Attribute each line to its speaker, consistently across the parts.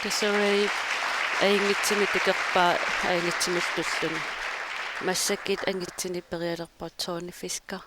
Speaker 1: Kasuri aingitsimi tikerpaa aingitsimullulluni массакит ангитсини периалерпаа Тони Фискер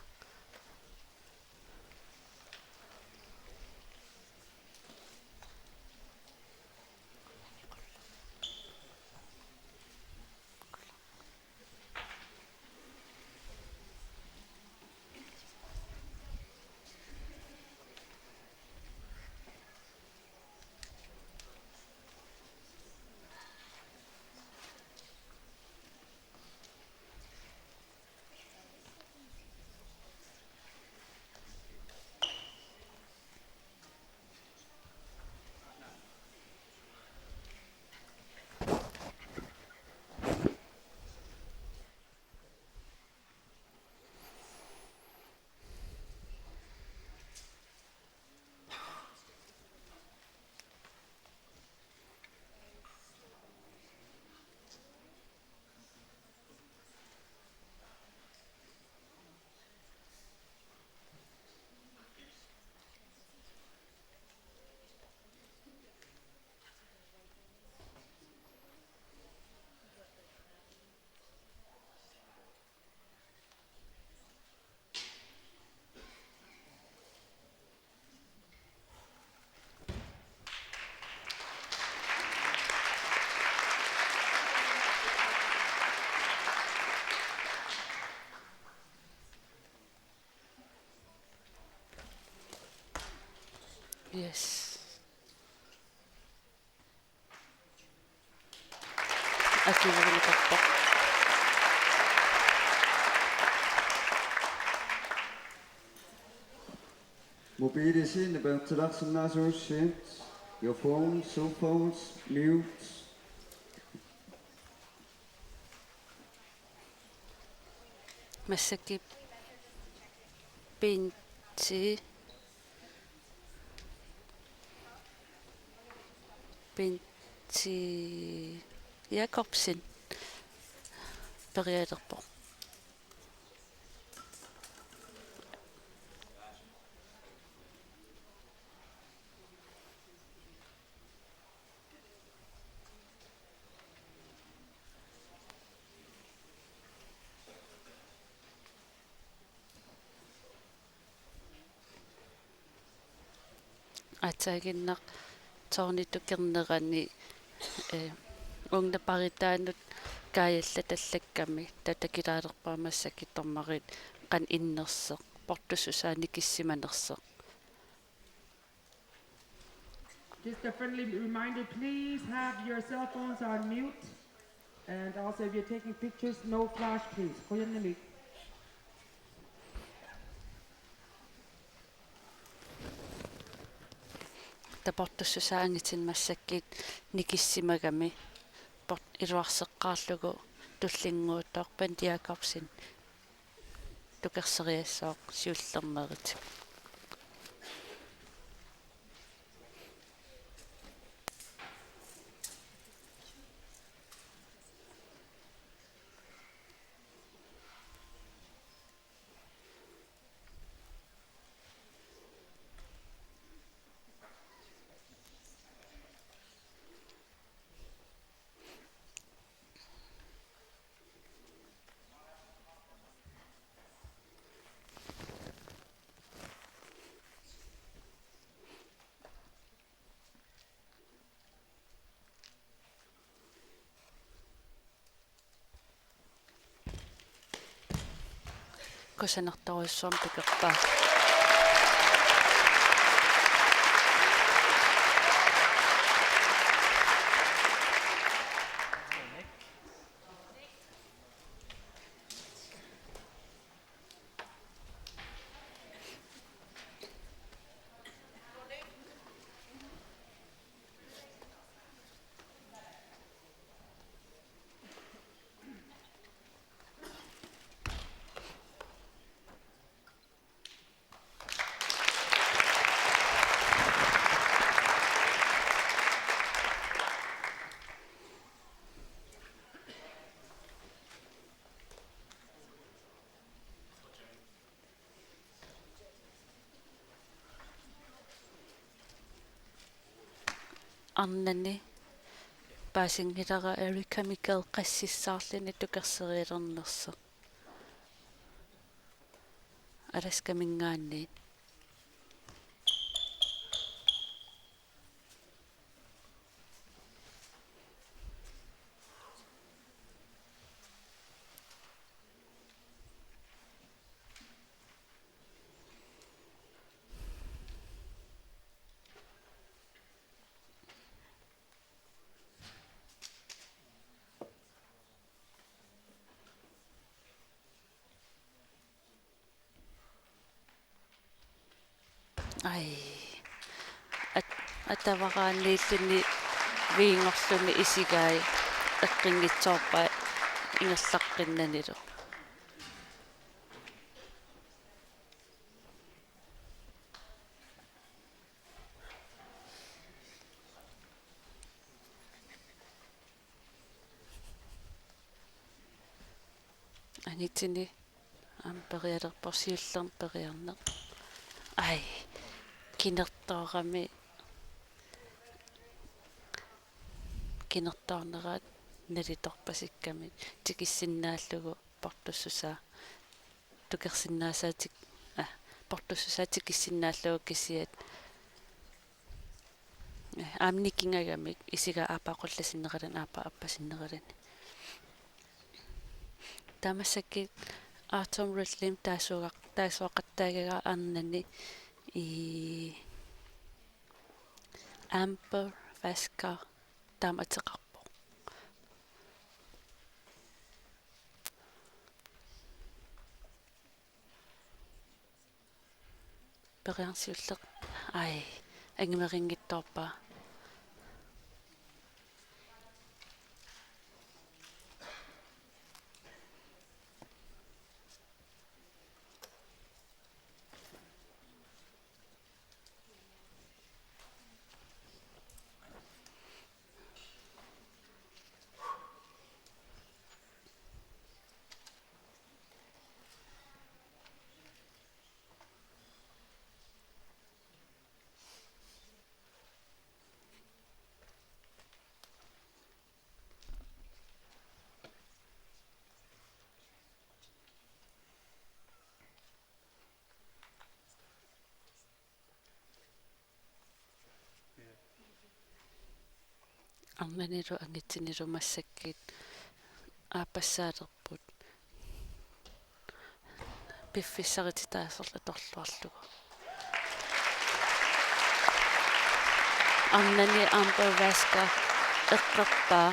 Speaker 1: yes акивэрникарпа
Speaker 2: Mobile signebærtilaksenasuussiit. Your phones, cell phones, mute.
Speaker 1: массаки пинти Jakobsen периалерпо атаагиннақ торнитукернерани унгнапаритаанут каялла таллакками татакилаалерпаамассаки тормарит qan иннерсеq портусусаани киссиманерсеq.
Speaker 3: Just a friendly reminder, please have your cell phones on mute. And also if you're taking pictures, no flash please. Koyanamik.
Speaker 1: Tapортуссусаангитин массаккит никиссимагами порт илуарсеққаарлугу туллингуутоорпан Jakobsen тукерсериассаоқ сиуллернерит. Косанерторуссуам тукерпаа. Arnani паасингилара Эрика Микел qassissaarlini tukerseriilernersa аласкамингаанниит ай атаварааннииллуни виингорлуни исигаи эққингитсоорпа ингерлаққиннанилу анитсини ампериалерпорсиуллерн периарнеқ ай кинертоорами кинертоорнераат налиторпасикками тикиссиннааллугу портуссусаа тукерсиннаасаатик портуссусаа тикиссиннааллугу кисиат аамникингагами исига аапаақулласиннералан аапа аппасиннералани тамассакки Artom Wrestling таасуақаттаагага арнани и Amber Vasca тааматеқарпо периарсиуллеқ ай ангимерингитторпаа арнанилу ангитсинилу массаккит аапассаалерпут пиффиссарити таасерла торлуарлугу арнани Amber Vasca эққерпаа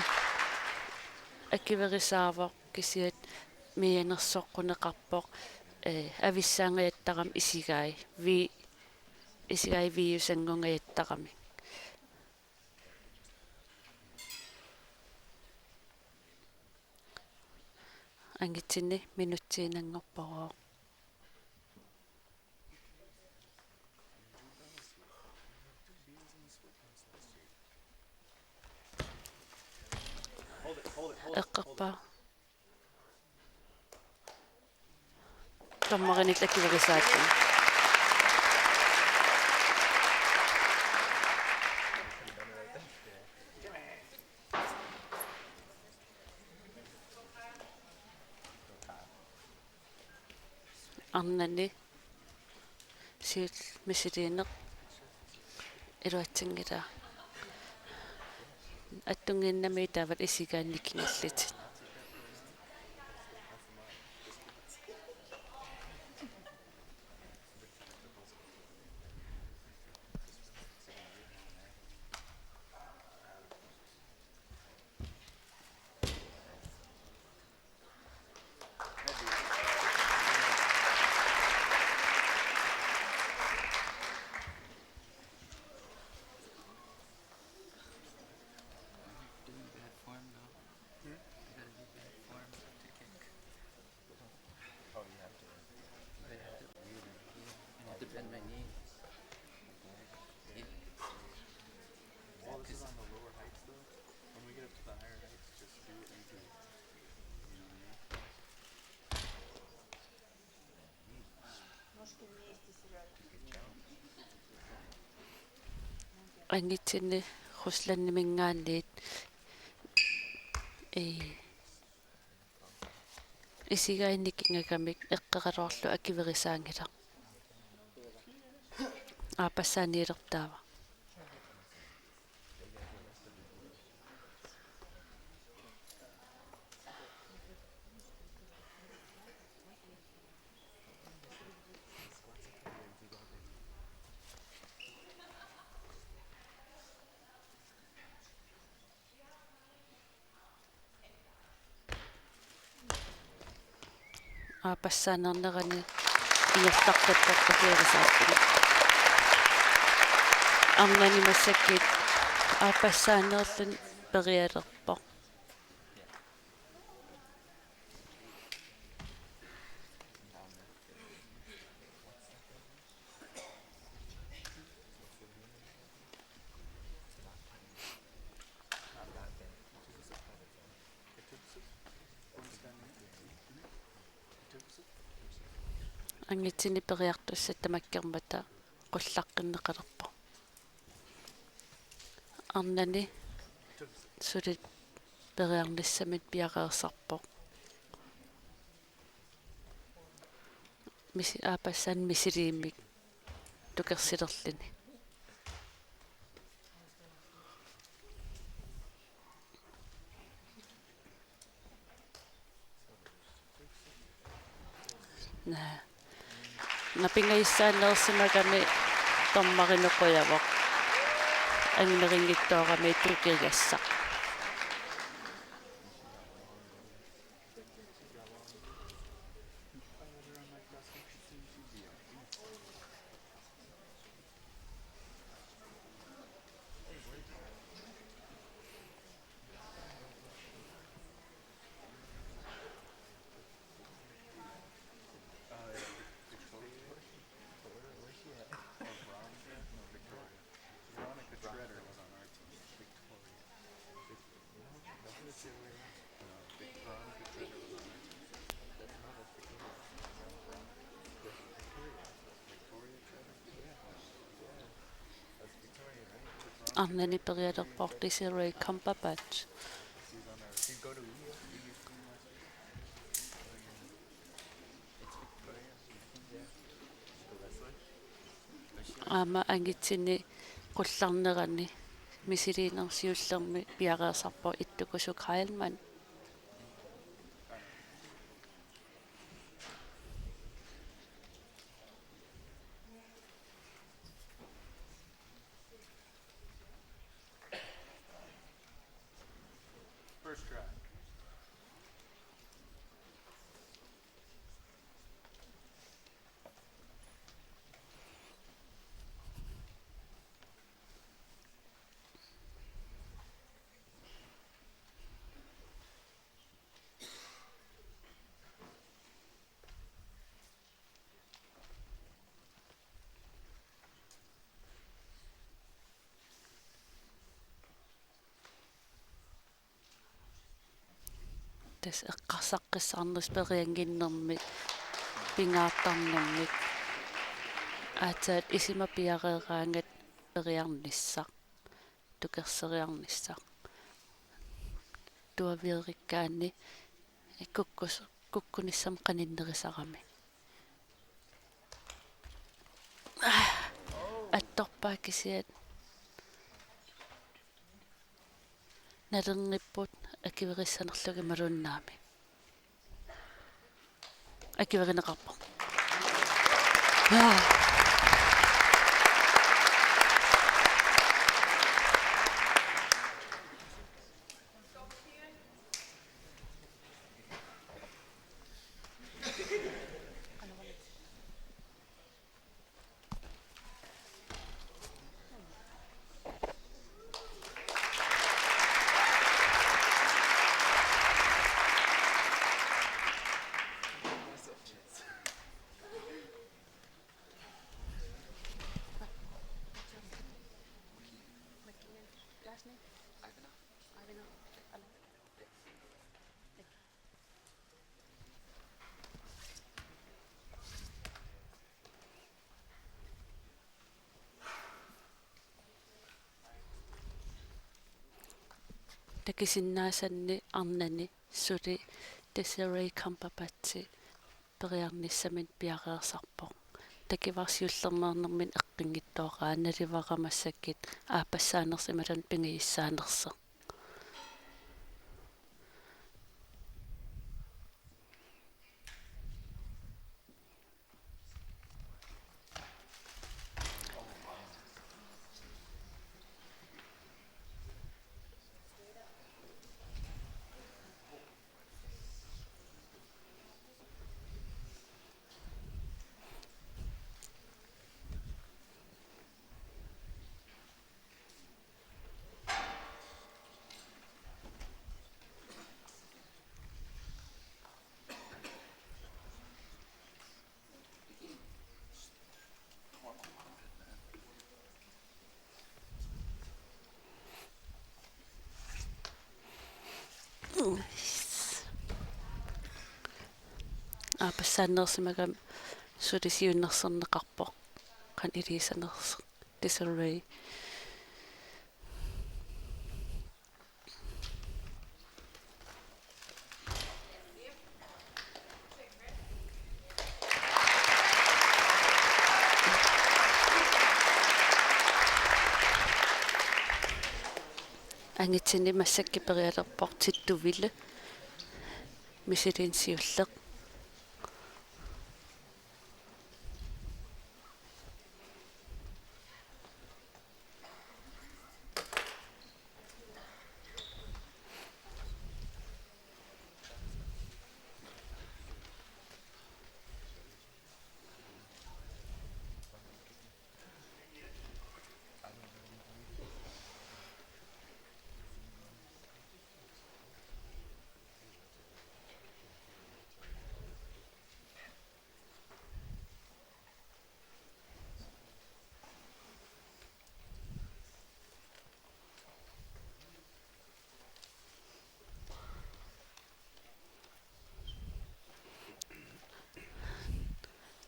Speaker 1: акиверисаавоқ кисиат мианерсоққунеқарпоқ ависсаангаяттарам исигаи виусангунгаяттарами ангитсини минутсиинангорпороо эққерпаа таммариниллаккиверисааттун арнани сиул мисилиинеқ илуатсингила аттунгииннами таавал исигаанниккингаллит ангитсини русланнимингаанниит Isigainnikkingakamik eqqaqaloorlu akiverisaangila. Aapassaaniilertaava. Aapassaanernерани ингерлартаппартакиерисааттуни. Арнани массаккит аапассаанерлун периалерпо. Ангитсини периартуссат тамаккермата qullaqqinneqalerpo. Arnani sulit periarnissamit piaqeersarpo. Misi aapassan misiliimmik tukersilerlini. Napingaissaannersimagami tormarinequyavoq angneringittoorami tukirgassaq. Arnani perialerportisirui Cumberbatch. Ama angitsini qullarnerani misiliinersiullermi piaqeersarpo ittukusuk Heilmann.
Speaker 4: First try.
Speaker 1: Tas eqqarsaqqissarners perianginnermit pingaartarnermit aataat isima piaqeeraangat periarnissaq tukerseriarnissaq tuavierikkaanni kukkunissam qaninnerisarami attorpaakisiat nalernipput akiverissanerlugi malunnaami akiverineqarpo такисиннаасанни арнани сули Desiree Kampapatsi периарниссамин пиареерсарпо такиварсиуллернаарнэрмин эққингиттоораа наливарамассаккит аапассаанерсималун пингииссаанерса аапассаанерсимагам сулисиуннерсернеқарпо қан илисанерс Desiree ангитсини массакки периалерпор титтувиле мисилинсиуллеқ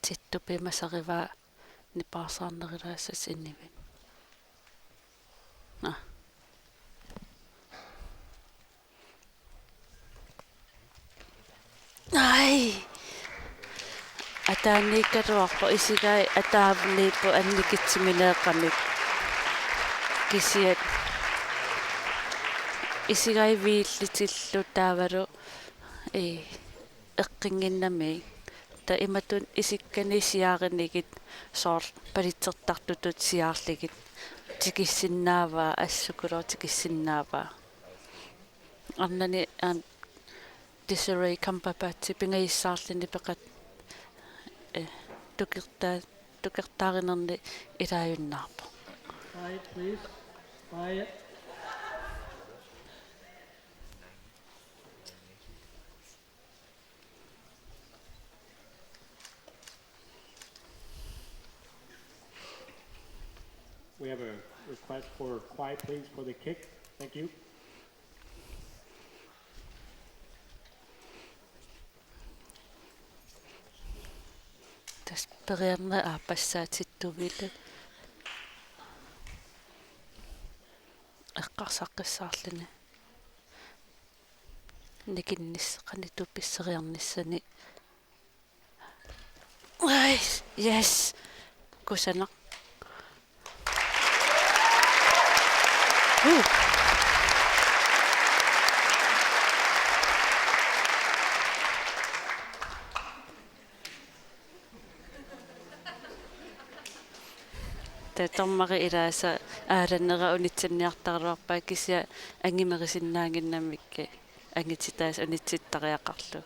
Speaker 1: tittupimасариваа нипаарсаарнерилаассас иннивин ай атааниккалуарпо исигай атаавниппу анникитсимилеэкъамик кисиат исигай вииллитиллу таавалу эққингиннами та иматун исиккани сиааринигит соор палитсертартутут сиаарлигит тикиссиннааваа ассукулоо тикиссиннааваа арнани Desiree Kampapatsi пингаиссаарлини пеқат тукертааринерни илааюннаарпо
Speaker 3: Quiet, please. Quiet.
Speaker 4: We have a request for quiet, please, for the kick. Thank you.
Speaker 1: тас периарнера аапассаатиттувиле эққарсаққиссаарлини никиннисқани тупписсериарниссани ай yes кусана татаммари илааса ааланнера унитсинниартаруарпаа кися ангимерисиннаангиннаммикки ангититаас унитситтариақарлу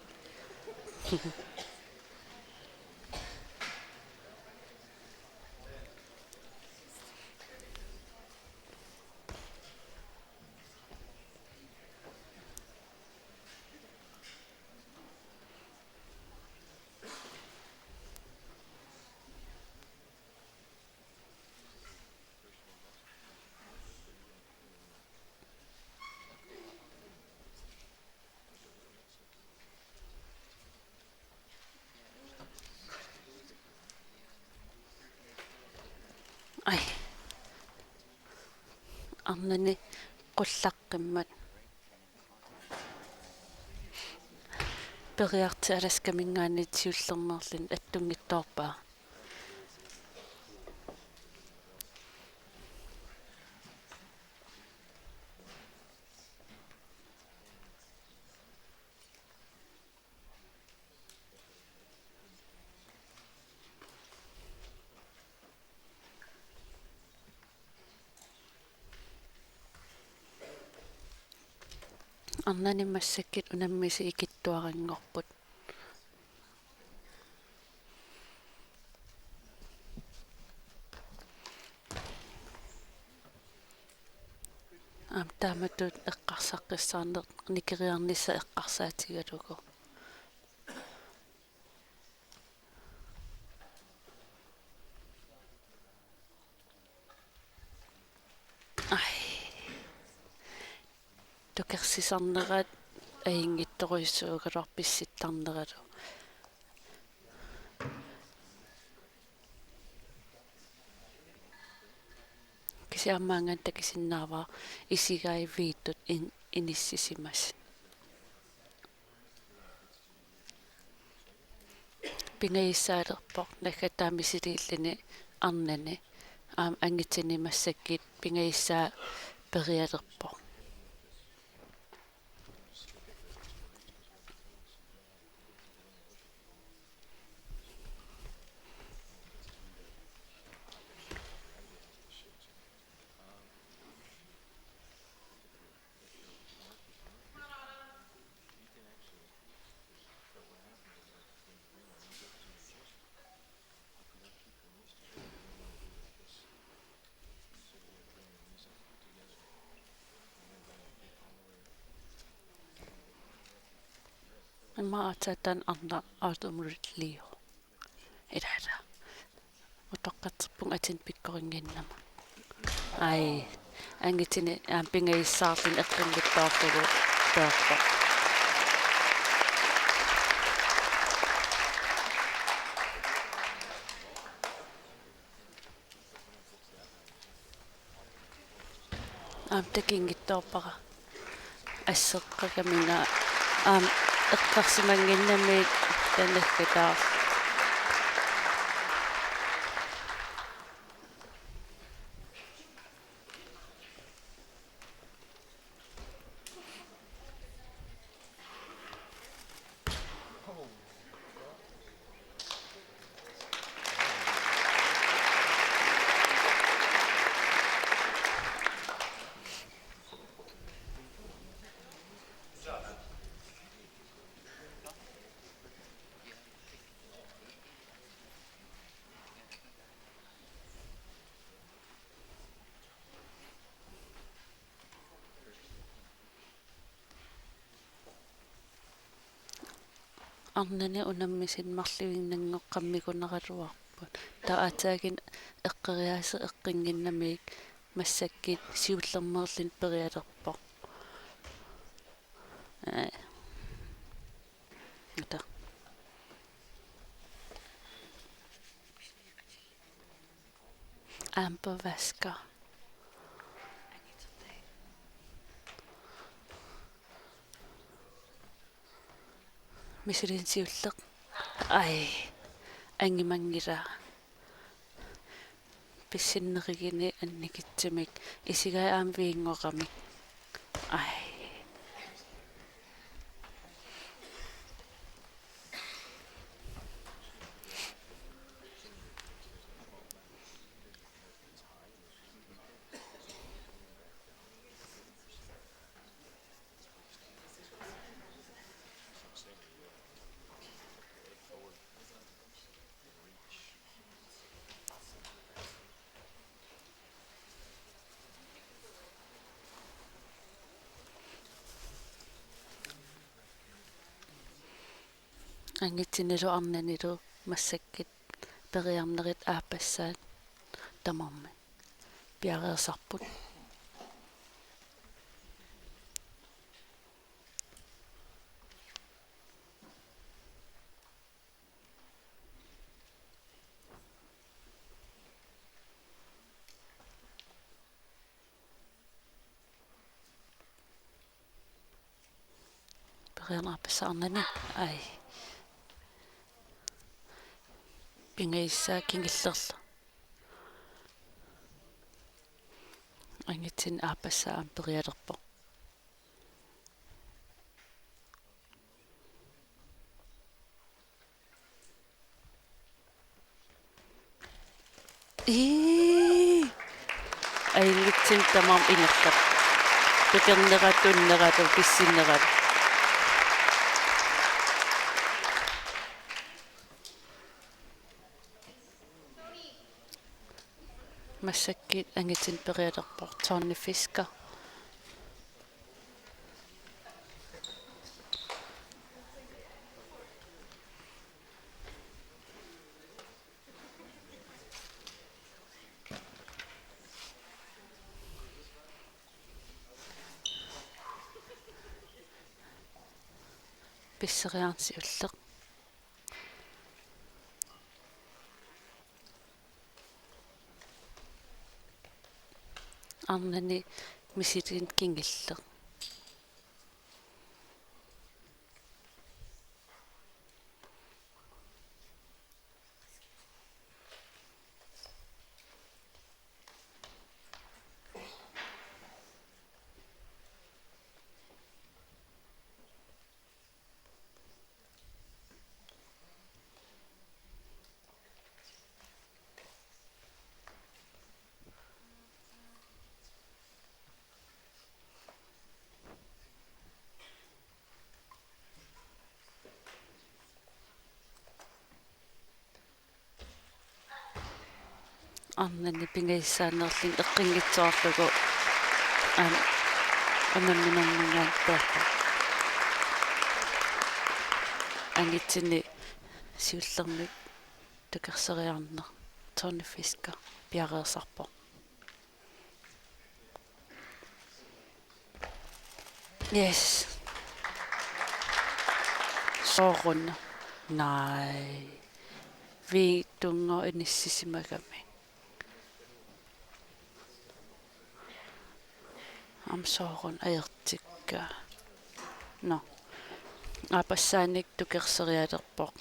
Speaker 1: ай арнани qulлаққиммат periarti alaskamingaanit siullernerlin attungittoorpaa arnanimassakit unammisi ikittuaringorput taamatut eqqarsaqqissaarneq nikeriarnissa eqqarsaatigalugu ai tukersisarnerat aingittoruissuugalarpissittarneralu kisiammaangan takisinnaavaa isigaiviittut inissisimas pingaissaalerpoq nagataamisiliillini arnani angitinimassakit pingaissaa perialerpoq ما أتاتن أن أرضمر ليو إلى وتوقت بونغتين بيكورينجينما أي أنجتني بينغي ساطين أقرن بالطاقة طاقة تكين الطاقة السقة كمينا اقسمنجينما تنكتا arnani unammisin marluinnganngoqqammikunerluarput taataagin eqqeriaase eqqinginnamik massakkit siullermerlin perialerpoq ata ampavaska misirin siulleq ai angimangila pissinnerigini annikitsimik isigai aamviingoramik ai angitsinilu arnanilu massakkit periarnerit aapassaat tamarmi piareersarput периарнарпассаарнани ай пингиссаа кингиллерла ангитсин аапассаам периалерпо аингитсин тамаам ингерлап пекернератуннерату писсиннерат массаккит ангитсин периалерпо торнифиска писсериаарси уллеq арнани миситин кингиллеq арнани пингиссаанерлин эққингитсуарлугу амамминэрнингаан тааппа ангитсини сиуллермик такерсериарнер торнифиска пиареерсарпо yes соорунна най ви тунго иниссисимагами амсоорун аертикка но апассааник тукерсериалерпоq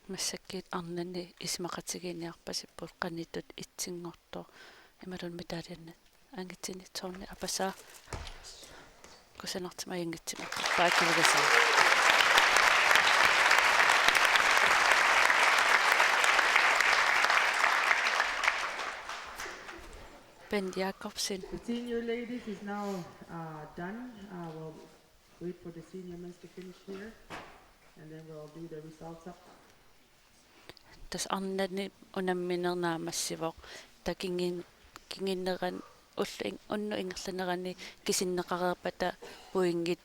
Speaker 1: массаккит арнани исмақатигиниарпасиппут қанитут итсингорто ималун митаалианна ангитсини торни апасаа кусанартима ангитсима паакивагаса Ben Jacobsen.
Speaker 3: The senior ladies is now done. We'll wait for the senior men to finish here, and then we'll do the results up.
Speaker 1: Tas annani unamminernaamassivoq kinginneran ulling unnu ingerlanerani kisinneqareerpata puingit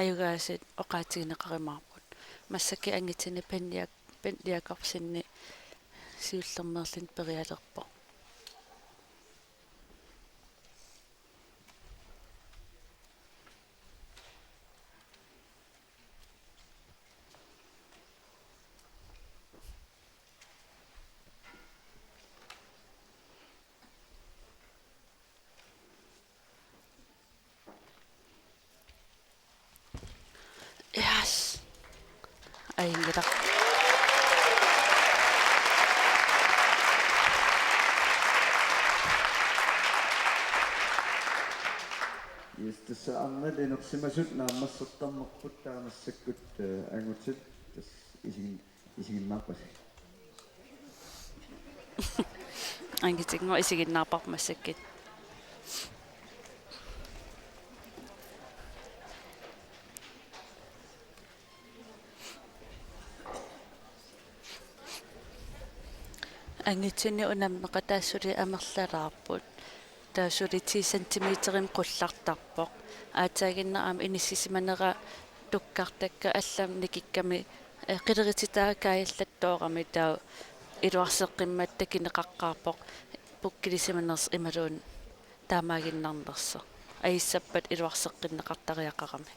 Speaker 1: ayugaasit oqaatigineqarimaarput massaki angitsini Ben Jacobsenni siullermerlin perialerpo yes aingita
Speaker 2: Istessa annat inersimasut naammassartarmerput taamassakut angutit tas isiginnaarpasi
Speaker 1: angitingo isiginnaarparmassakit ангитсини унаммеқатаассули амерлалаарпут таасули 10 сантиметрим қуллартарпоq аатаагиннерам иниссисиманера tukkartakka allam nikikkami qileritaa kaayallattoorami taa iluarseqqimmat takineqaqqaarpoq pukkilisimaners imaluun taamaaginnarnersa aissappat iluarseqqinneqartariaqarami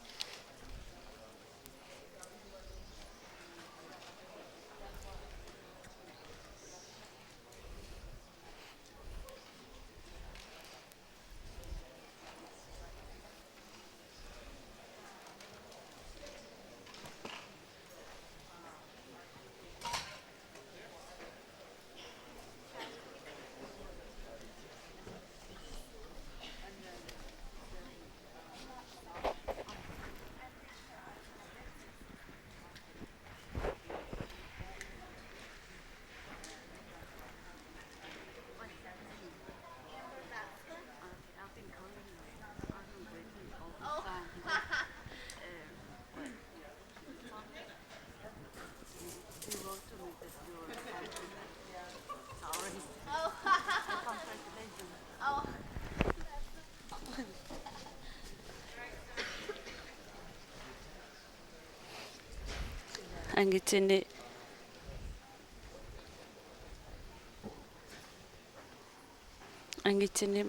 Speaker 1: angitini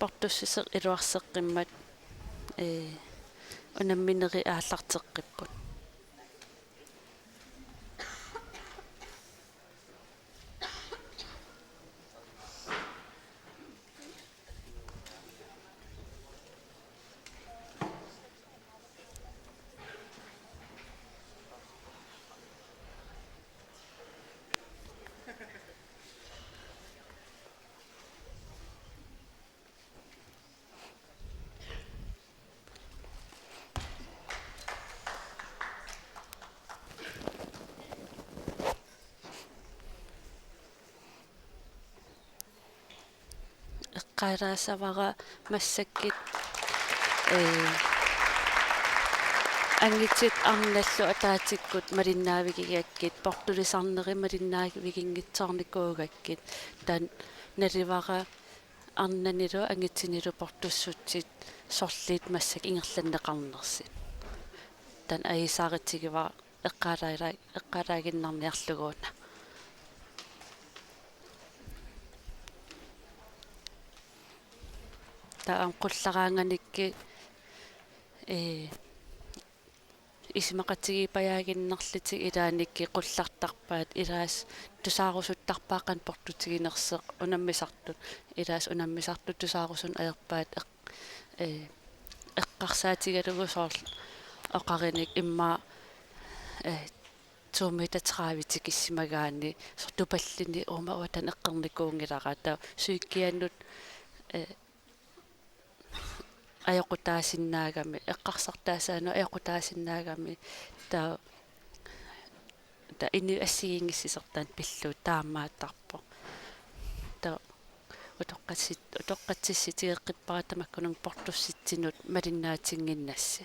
Speaker 1: partusseq iluarseqqimmat unammineri aallarteqqipput eqqaalaasavara massakkit angitsit arnallu ataatikkut malinnaavigigakit portulisarneri malinnaavigingitsaarnikuugakkit tan nalivara arnanilu angitsinilu portussutsit sorliit massak ingerlanneqarnersit tan aisaaritsigivara eqqaalaaginnarniarluguuna taam qullaraanganikki ismaqatigipayaaginnerlitik ilaanikki qullartarpaat ilaas tusaarusuttarpaaqan portutiginerseq unammisartut ilaas unammisartut tusaarusun ajerpaat eqqarsaatigalugu soorl oqarinik imma tuumitateraaviti kissimagaani sortupallini uma uatan eqqernikuungilara ta suikkiannut ajoqutaasinnаагami eqqarsartaasaanu ajoqutaasinnаагami ta inni assigingissisertaan pilluut taammaattarpo ta utoqqatsissitigeqqipparatamakkunung portussitsinut malinnaatsinginnassi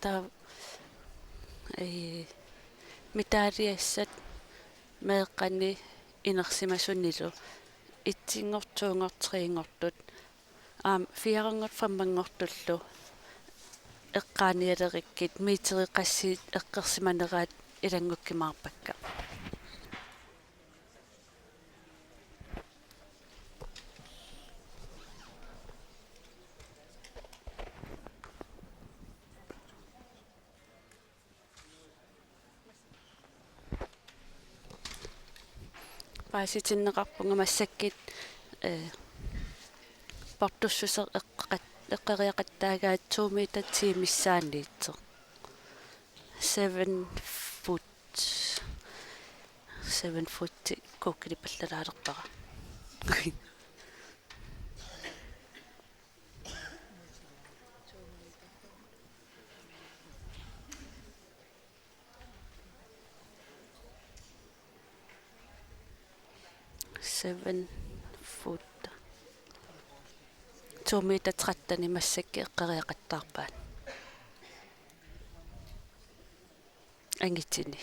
Speaker 1: ta mitaaliassat meeqqani inersimasunilu itsinngortuungortriingortut fiarangort fammangortullu eqqaanialerikkit miiteriqassiit eqqersimaneraat ilangukkimaarpakka paasitinneqarpunga massakkit portussuser eqqeriaqattaagaat 2 meter tiimissaanniitse 7 foot kukkilipallalaalerpara 7 foot 2 meter 13 массакки эққариақаттаарпаан ангитсини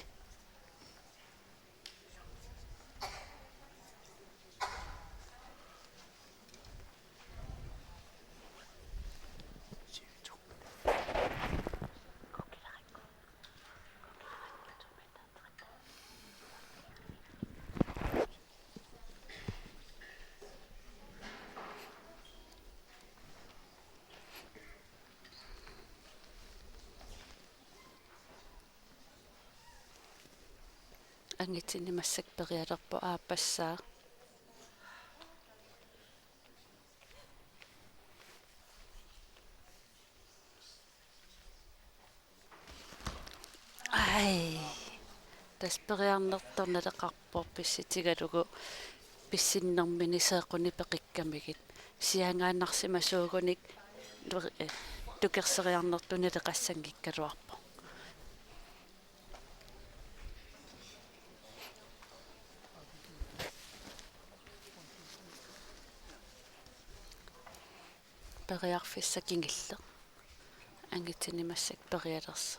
Speaker 1: ангитсини массак периалерпо аапассаа ай таспериарнерторналеқарпор писситигалугу писсиннэрмини сеэқуни пеқиккамигит сиангааннарсима суугуник тукерсериарнертуни леқассангиккалуарпо периарфиссакингилле ангитсини массак периалерса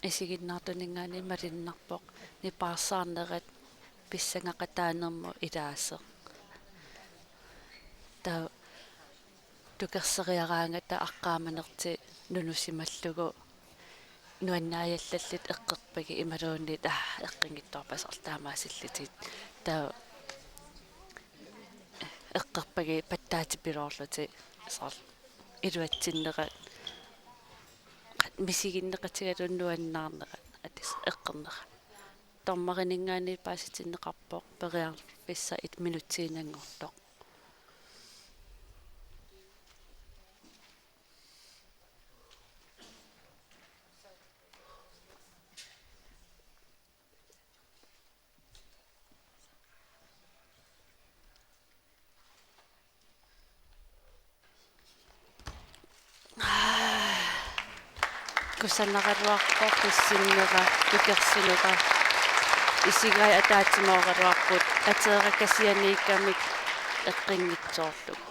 Speaker 1: исигиннаартунингаани малиннарпоқ нипаассаарнерат писсангақатаанерму илаасеқ таа тукерсериараангата аққааманерти нунусималлугу нуаннааяллаллит эққерпаги ималууннит эққингитторпасарлаамаасиллутит таа эққерпаги паттаатипилоорлути саар илуатсиннерат мисигиннеқатигалуннуаннаарнерат атис эққернера тормаринингаани пааситиннеқарпоқ периар писса 1 минутсиинангортоқ кусаннаралуарпоқ писсиннера тукерсинера исигай атаатимооралуарпут атеракасианииккамик эққингитсоорлугу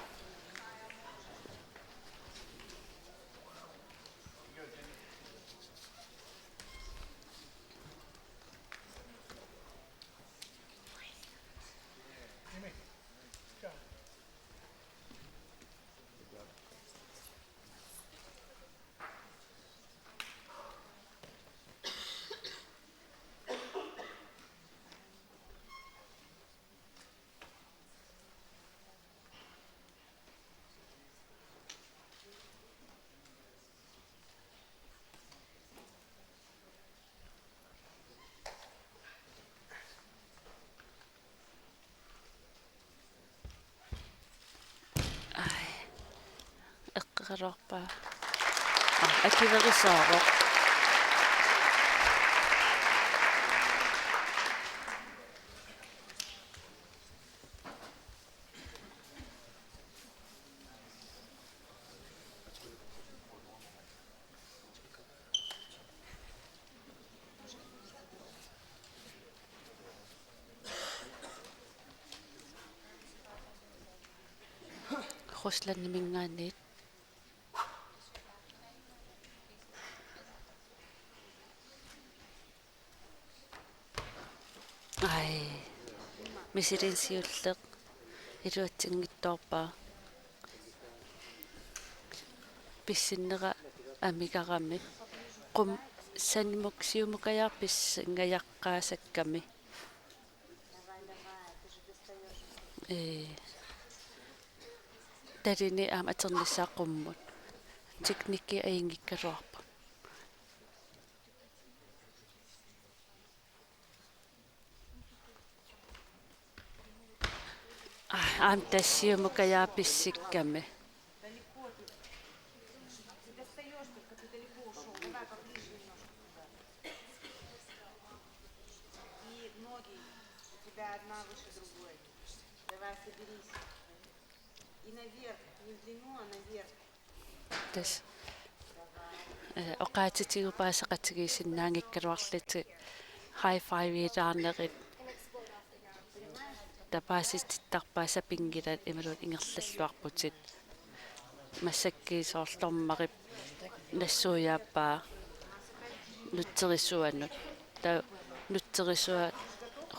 Speaker 1: эққералуарпаа акиверисаароқ хусланнимингаанниит ай мисилинсиуллеq илуатсингитторпаа писсиннера амигарами qum санимук сиумукаяарпис ингаяққаасакками талини аама атернissaаққуммут техники аингиккалуарпа аам тассиумукаяарписсикками
Speaker 5: Одна выше другой. Давай соберись. И наверх, не в длину, а наверх.
Speaker 1: тас оқаатитигупаасақатигисиннаангиккалуарлути high five иилаарнерит тапааситтарпааса пингилат ималут ингерллаллуарпутит массаккиисоорлормарип нассуяаппаа нуттериссуаннут та нуттериссуа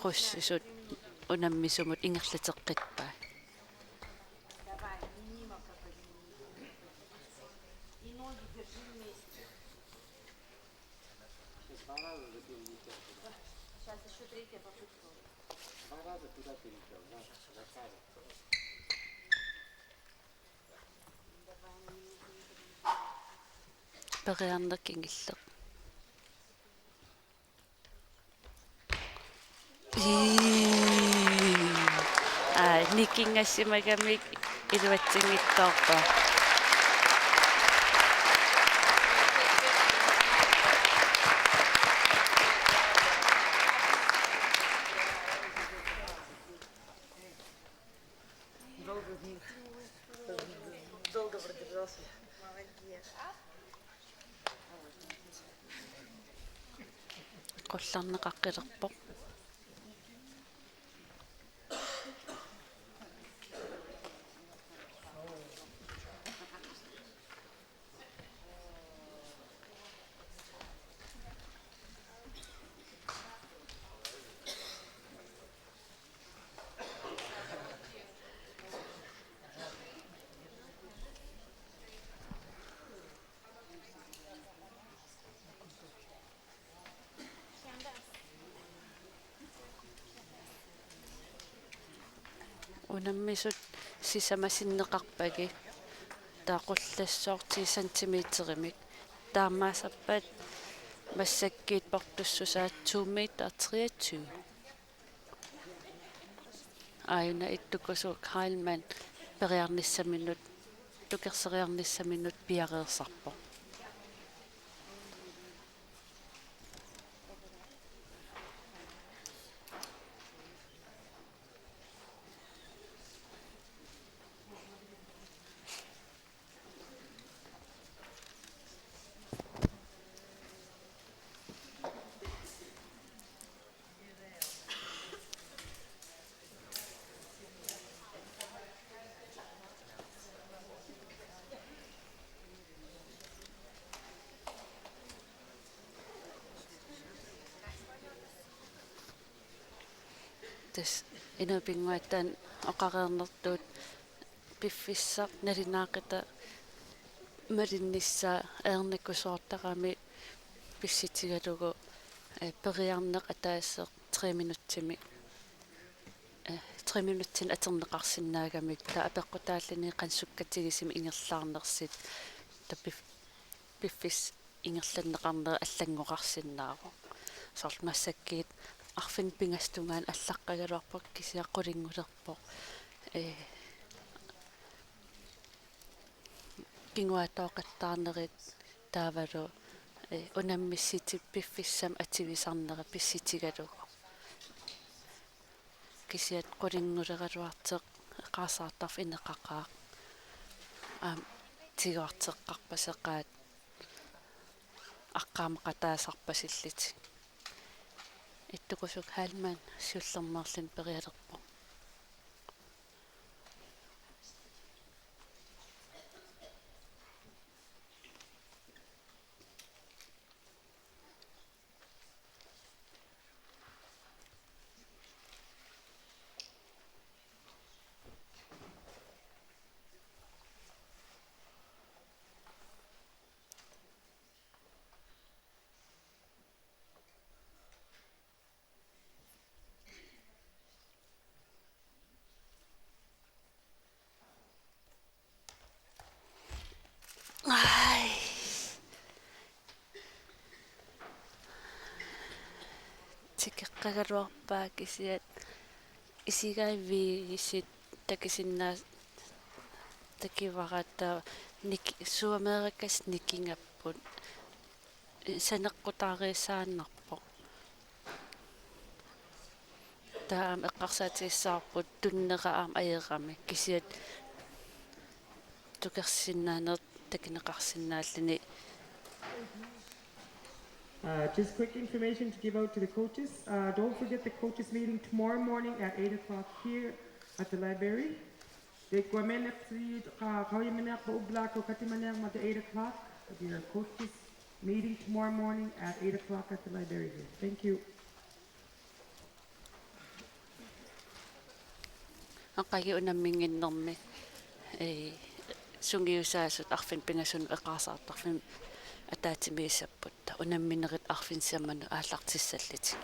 Speaker 1: руссисут унаммисумут ингерлатеққитпаа
Speaker 5: Давай, мимо подними. И ноги держи вместе. Сейчас еще третья попытка.
Speaker 1: периарнерк ингиллеқ никингассимагамик илуатсингитторпаа
Speaker 5: Долго продержался. Молодец.
Speaker 1: qullarneqaqqilерпоq унаммисут сисамасиннеқарпаги таақуллассоорти сантиметеримик таамаасаппат массаккиит портуссусаат 2 meter 23 айна иттукусук хайлман периарниссаминут тукерсериарниссаминут пиареерсарпо тас инапингуаттан оқареернэртуут пиффиссақ налинаақита малиннissaa аерниккусоортарами писситигалугу периарнеқ атаассеқ 3 минуттими 3 минуттин атернеқарсинаагамик та апеққутааллини қансуккатигисими ингерлаарнерсит та пиффис ингерланнеқарнери аллангоқарсинаару сорл массаккиит арфин пингастунгаан аллаққагалуарпак кисиаққулингулерпоқ кингуатооқаттаарнерит таавалу унаммиссити пиффиссам ативисарнера писситигалугу кисиат қулингулегалуартеқ эқаасаартарф инеқақаа тигуартеққарпасеқаат аққаамақатаасарпасиллити иттукусук хаалмаан сиуллермерлин периалерпо qagaluarpaa kisiat isigaivi isit takisinna takivarata nik Suamerikas nikingapput saneqqutaariissaannarpoq taam eqqarsaatiissaarput tunneraam ajerami kisiat tukersinnaaner takineqarsinnaallini.
Speaker 3: Just quick information to give out to the coaches. Don't forget the coaches meeting tomorrow morning at 8 o'clock here at the library. The at 8 o'clock. Your coaches meeting tomorrow morning at 8 o'clock at the library here. Thank you.
Speaker 1: Aqagi unamminginnermi sungiusaasut arfin pingasun eqarsaartarfin ataatimiissapputta unamminerit arfinsiammanu aallartissalliti.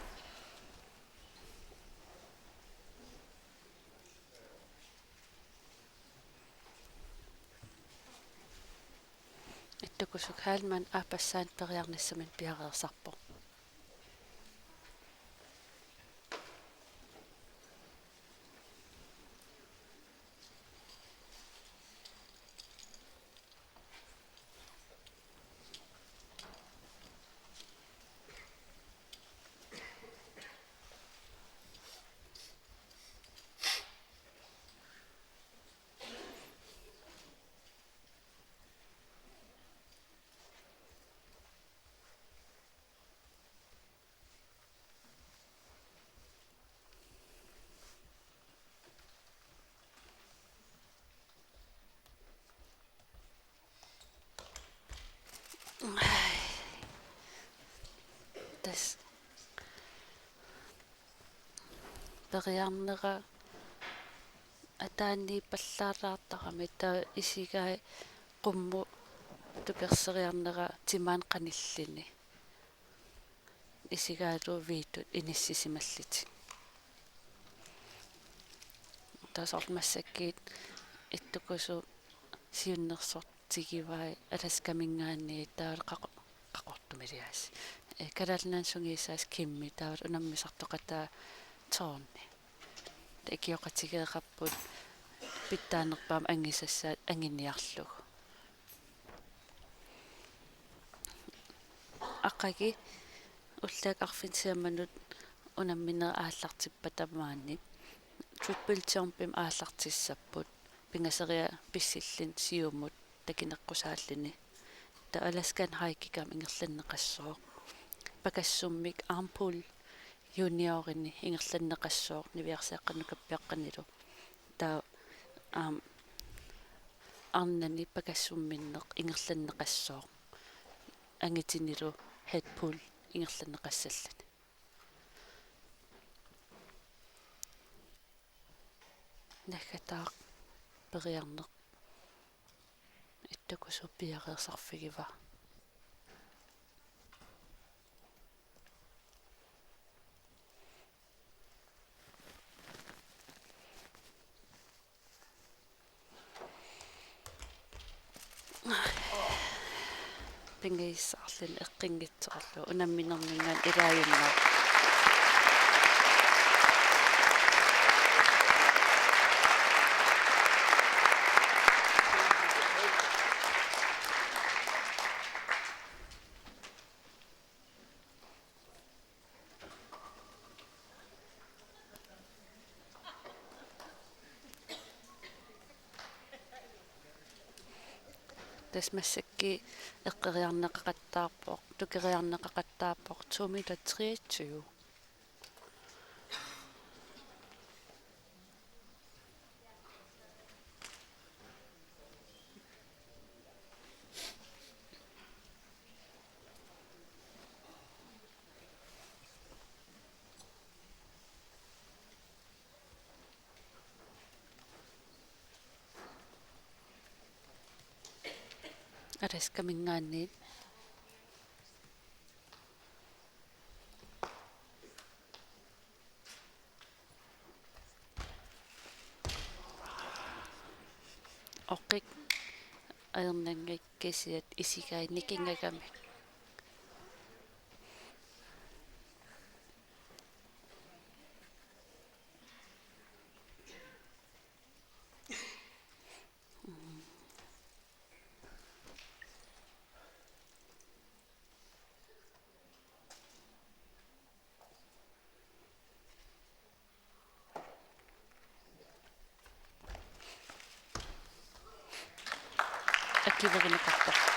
Speaker 1: Ittukusuk haalman aapassaan periarnissamin piareersarpoq. Tas periarnera ataanni pallaaraartarami ta isigai qummu tukerseriarnera timaan qanillini isigaalu viitut inissisimalliti tasort massakkiit ittukusu siunnersortigivai alaskamingaanni taaleqaqortumilias kalalnaan sungiissaas kimmi taal unammisartoqataa toorni takioqatigeeqapput pittaanerpaam angisassaat anginiarlugu aqagi ullaak arfinsiammanut unamminera aallartippatamaanni triple jumpim aallartissapput pingaseria pissillin siumut takineqqusaallini ta Alaskan haikikam ingerlanneqassooq pakassummik armpull juniorini ingerlanneqassooq niviarseeqqannukappiaqqanilu ta arnani pakassumminneq ingerlanneqassooq angitinilu head pull ingerlanneqassallani nakataaq periarneq ittukusu piareersarfigiva pingiissaarlin eqqinngitserlu unamminerningaan ilaayunna tasmassakki eqqeriarneqaqattaarpoq tukeriarneqaqattaarpoq 2 meter 23 alaskamingaanni oqik aernangakkisiat isigai nikingagami аккиверинеқарпоқ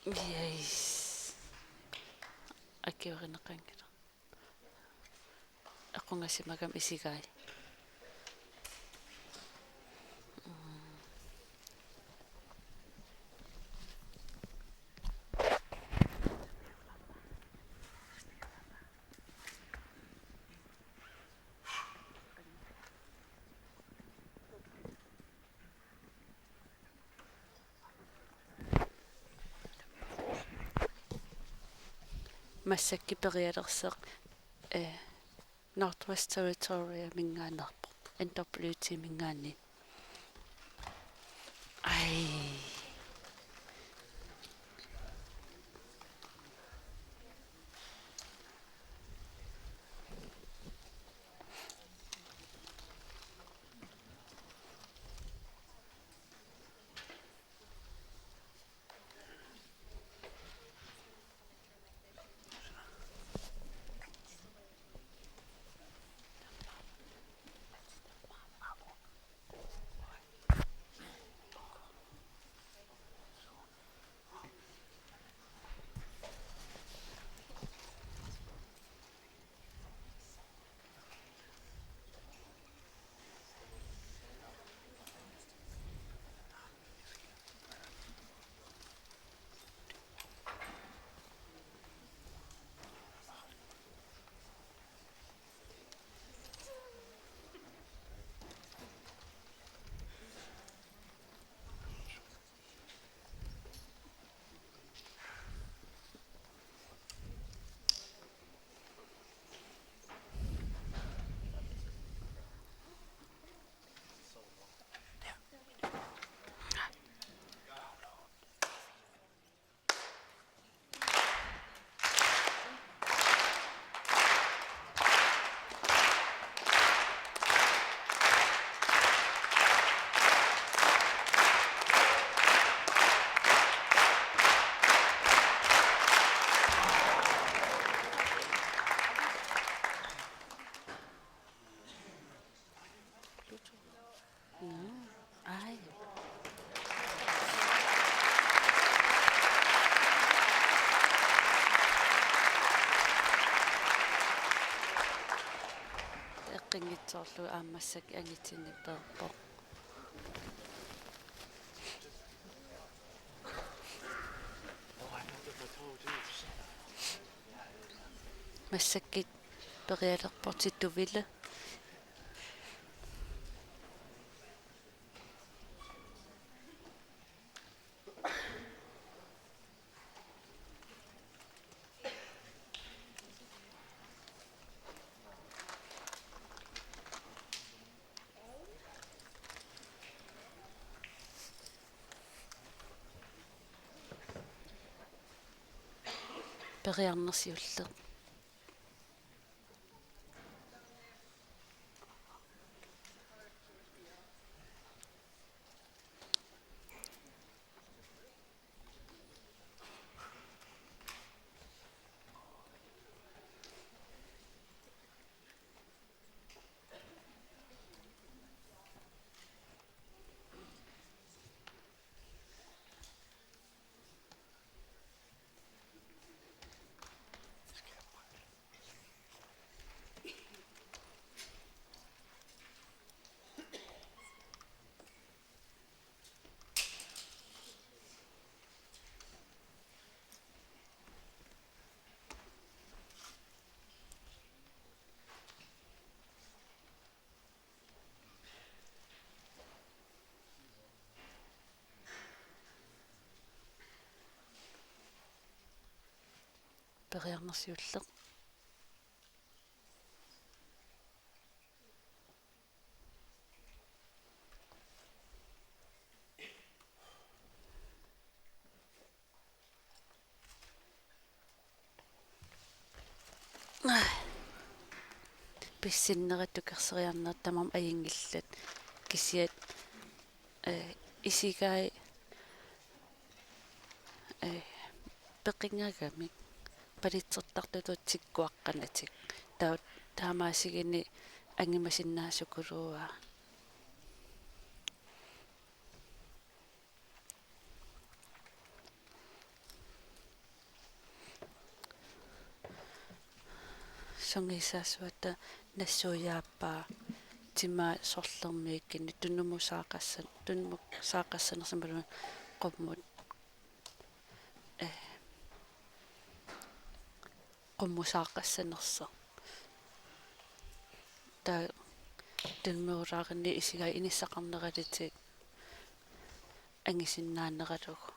Speaker 1: yes аккиверинеқангила аққунгасимагам исигай массакки периалерсеқ Northwest Territory мингаанерпо NWT мингаани ай ай эққингитсоорлу аамассак ангитсиннипперпо массаккит периалерпортиттувила периарнерсиуллеq периарнерсиуллеq писсиннерат тукерсериарнер тамам аингиллат кисиат исигай пеқингагами палитсертартутутсиккуаққанатик таа таамаасигини ангимасиннаасукулуа сонгисаасуата нассуяаппаа тима сорлермииккини туннумусаақассанерсамалу qumмут qummusaaqassanersa таа тунмеулаарни исигай иниссақарнералитик ангисиннаанералугу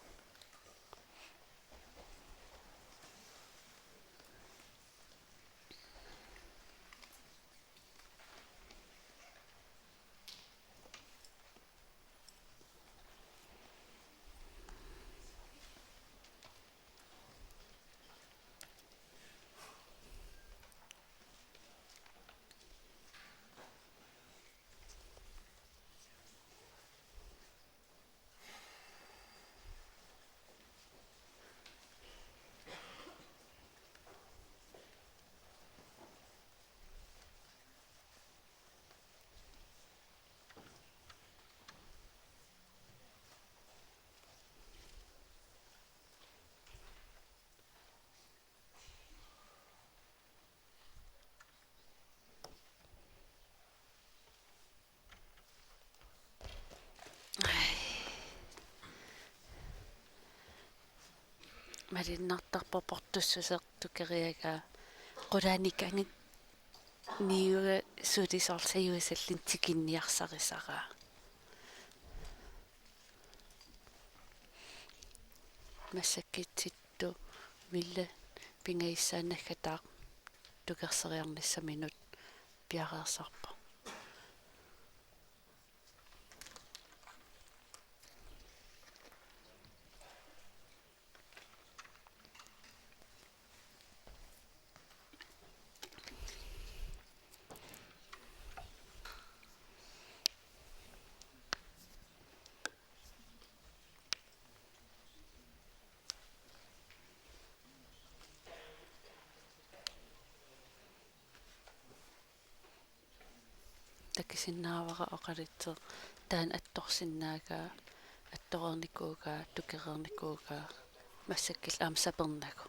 Speaker 1: малиннартарпо портуссусертукериага qulaanikangit niuga suulisoorlayuisallin tikinniarsarisara массаккитситту милла пингаиссааннаггатаа тукерсериарнissaminut пиареерсарпа такисиннаавара оқалитсер таан атторсиннаагаа атторерникуугаа тукерерникуугаа массаккил аам сапернагу